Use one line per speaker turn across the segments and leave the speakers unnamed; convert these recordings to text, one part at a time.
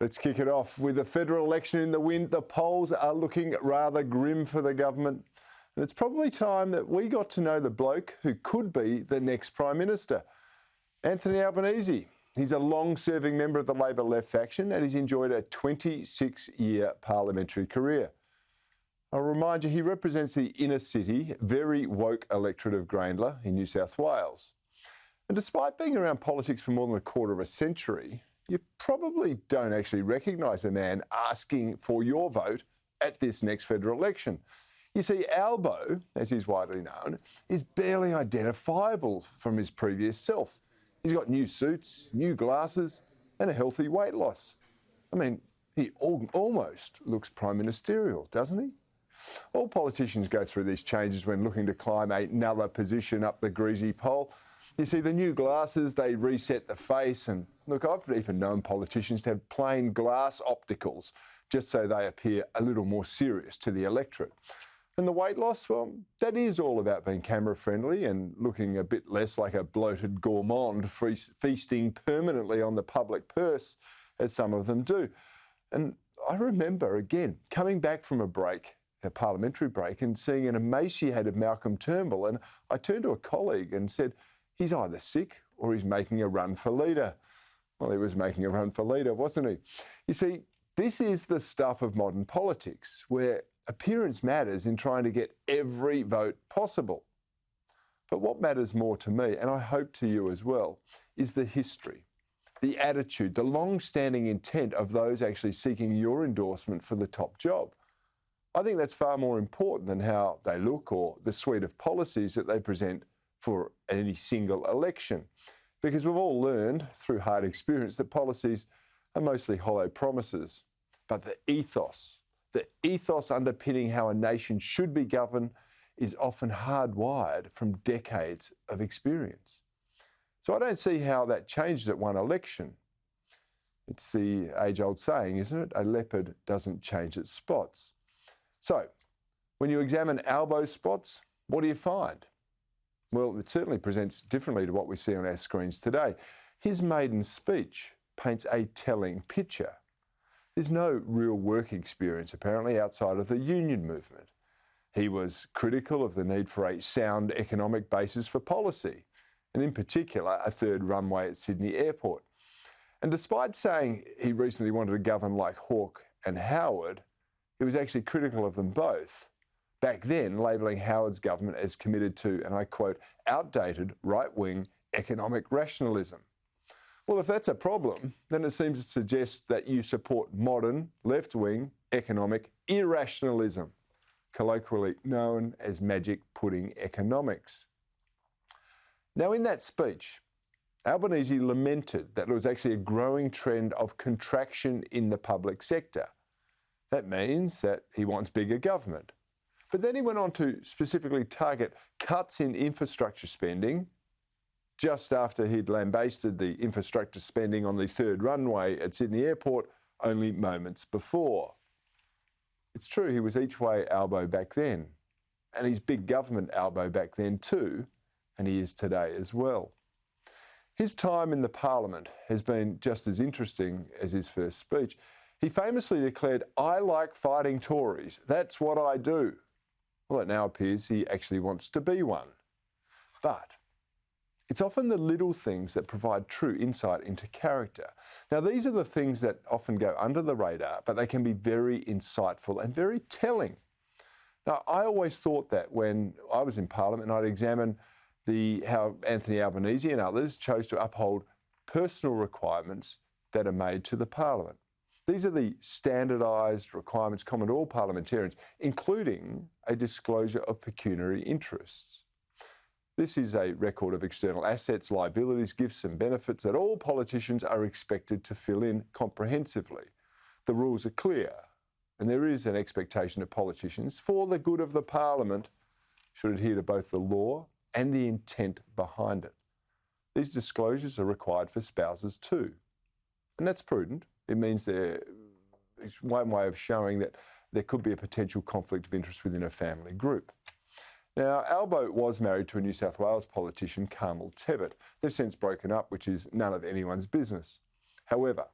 Let's kick it off. With the federal election in the wind, the polls are looking rather grim for the government. And it's probably time that we got to know the bloke who could be the next Prime Minister. Anthony Albanese. He's a long-serving member of the Labor left faction and he's enjoyed a 26-year parliamentary career. I'll remind you, he represents the inner city, very woke electorate of Grayndler in New South Wales. And despite being around politics for more than a quarter of a century, you probably don't actually recognise the man asking for your vote at this next federal election. You see, Albo, as he's widely known, is barely identifiable from his previous self. He's got new suits, new glasses, and a healthy weight loss. I mean, he almost looks prime ministerial, doesn't he? All politicians go through these changes when looking to climb another position up the greasy pole. You see, the new glasses, they reset the face, and look, I've even known politicians to have plain glass opticals just so they appear a little more serious to the electorate. And the weight loss, well, that is all about being camera friendly and looking a bit less like a bloated gourmand feasting permanently on the public purse, as some of them do. And I remember, again, coming back from a parliamentary break, and seeing an emaciated Malcolm Turnbull, and I turned to a colleague and said, he's either sick or he's making a run for leader. Well, he was making a run for leader, wasn't he? You see, this is the stuff of modern politics, where appearance matters in trying to get every vote possible. But what matters more to me, and I hope to you as well, is the history, the attitude, the long-standing intent of those actually seeking your endorsement for the top job. I think that's far more important than how they look or the suite of policies that they present for any single election. Because we've all learned through hard experience that policies are mostly hollow promises. But the ethos underpinning how a nation should be governed is often hardwired from decades of experience. So I don't see how that changed at one election. It's the age-old saying, isn't it? A leopard doesn't change its spots. So, when you examine Albo's spots, what do you find? Well, it certainly presents differently to what we see on our screens today. His maiden speech paints a telling picture. There's no real work experience, apparently, outside of the union movement. He was critical of the need for a sound economic basis for policy, and in particular, a third runway at Sydney Airport. And despite saying he recently wanted to govern like Hawke and Howard, he was actually critical of them both, back then labelling Howard's government as committed to, and I quote, outdated right-wing economic rationalism. Well, if that's a problem, then it seems to suggest that you support modern left-wing economic irrationalism, colloquially known as magic pudding economics. Now, in that speech, Albanese lamented that there was actually a growing trend of contraction in the public sector. That means that he wants bigger government. But then he went on to specifically target cuts in infrastructure spending just after he'd lambasted the infrastructure spending on the third runway at Sydney Airport only moments before. It's true, he was each way Albo back then, and he's big government Albo back then too, and he is today as well. His time in the Parliament has been just as interesting as his first speech. He famously declared, "I like fighting Tories. That's what I do." Well, it now appears he actually wants to be one. But it's often the little things that provide true insight into character. Now, these are the things that often go under the radar, but they can be very insightful and very telling. Now, I always thought that when I was in Parliament, I'd examine how Anthony Albanese and others chose to uphold personal requirements that are made to the Parliament. These are the standardised requirements common to all parliamentarians, including a disclosure of pecuniary interests. This is a record of external assets, liabilities, gifts and benefits that all politicians are expected to fill in comprehensively. The rules are clear, and there is an expectation of politicians, for the good of the Parliament, should adhere to both the law and the intent behind it. These disclosures are required for spouses too, and that's prudent. It means it's one way of showing that there could be a potential conflict of interest within a family group. Now, Albo was married to a New South Wales politician, Carmel Tebbit. They've since broken up, which is none of anyone's business. However,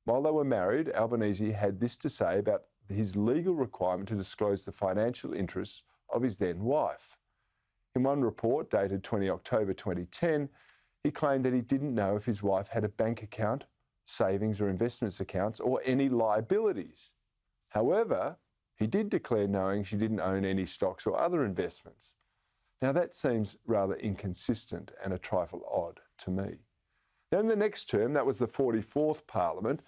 While they were married, Albanese had this to say about his legal requirement to disclose the financial interests of his then wife. In one report dated 20 October 2010, he claimed that he didn't know if his wife had a bank account, savings or investments accounts, or any liabilities. However, he did declare knowing she didn't own any stocks or other investments. Now that seems rather inconsistent and a trifle odd to me. Now in the next term, that was the 44th Parliament,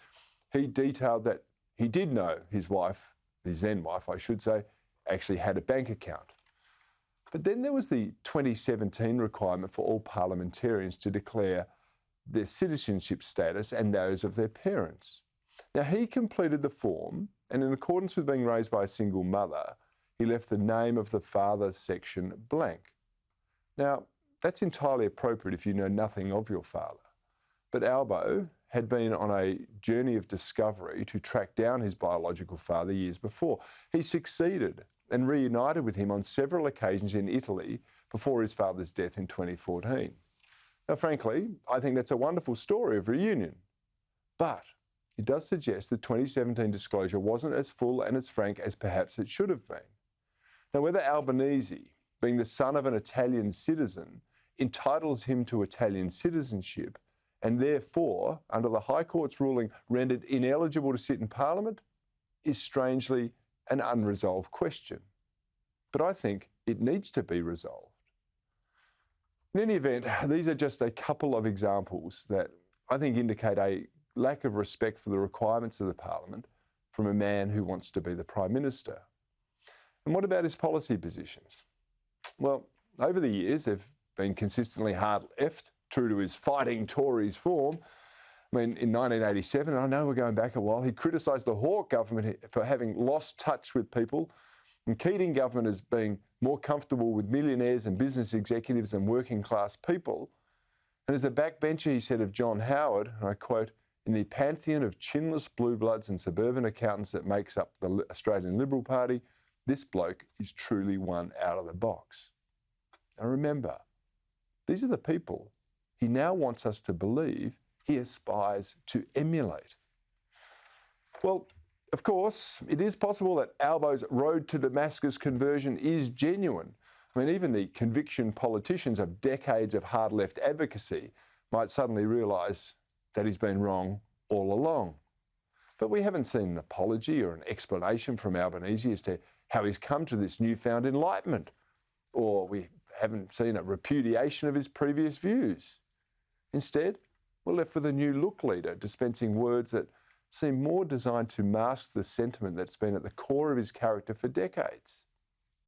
he detailed that he did know his wife, his then wife I should say, actually had a bank account. But then there was the 2017 requirement for all parliamentarians to declare their citizenship status and those of their parents. Now he completed the form, and in accordance with being raised by a single mother, he left the name of the father section blank. Now, that's entirely appropriate if you know nothing of your father. But Albo had been on a journey of discovery to track down his biological father years before. He succeeded and reunited with him on several occasions in Italy before his father's death in 2014. Now, frankly, I think that's a wonderful story of reunion. But it does suggest the 2017 disclosure wasn't as full and as frank as perhaps it should have been. Now, whether Albanese, being the son of an Italian citizen, entitles him to Italian citizenship and therefore, under the High Court's ruling, rendered ineligible to sit in Parliament, is strangely an unresolved question. But I think it needs to be resolved. In any event, these are just a couple of examples that I think indicate a lack of respect for the requirements of the Parliament from a man who wants to be the Prime Minister. And what about his policy positions? Well, over the years, they've been consistently hard left, true to his fighting Tories form. I mean, in 1987, I know we're going back a while, he criticised the Hawke government for having lost touch with people, and Keating government as being more comfortable with millionaires and business executives than working class people. And as a backbencher, he said of John Howard, and I quote, "In the pantheon of chinless blue bloods and suburban accountants that makes up the Australian Liberal Party, this bloke is truly one out of the box." Now remember, these are the people he now wants us to believe he aspires to emulate. Well, of course, it is possible that Albo's road to Damascus conversion is genuine. I mean, even the conviction politicians of decades of hard left advocacy might suddenly realise that he's been wrong all along. But we haven't seen an apology or an explanation from Albanese as to how he's come to this newfound enlightenment, or we haven't seen a repudiation of his previous views. Instead, we're left with a new look leader dispensing words that seem more designed to mask the sentiment that's been at the core of his character for decades.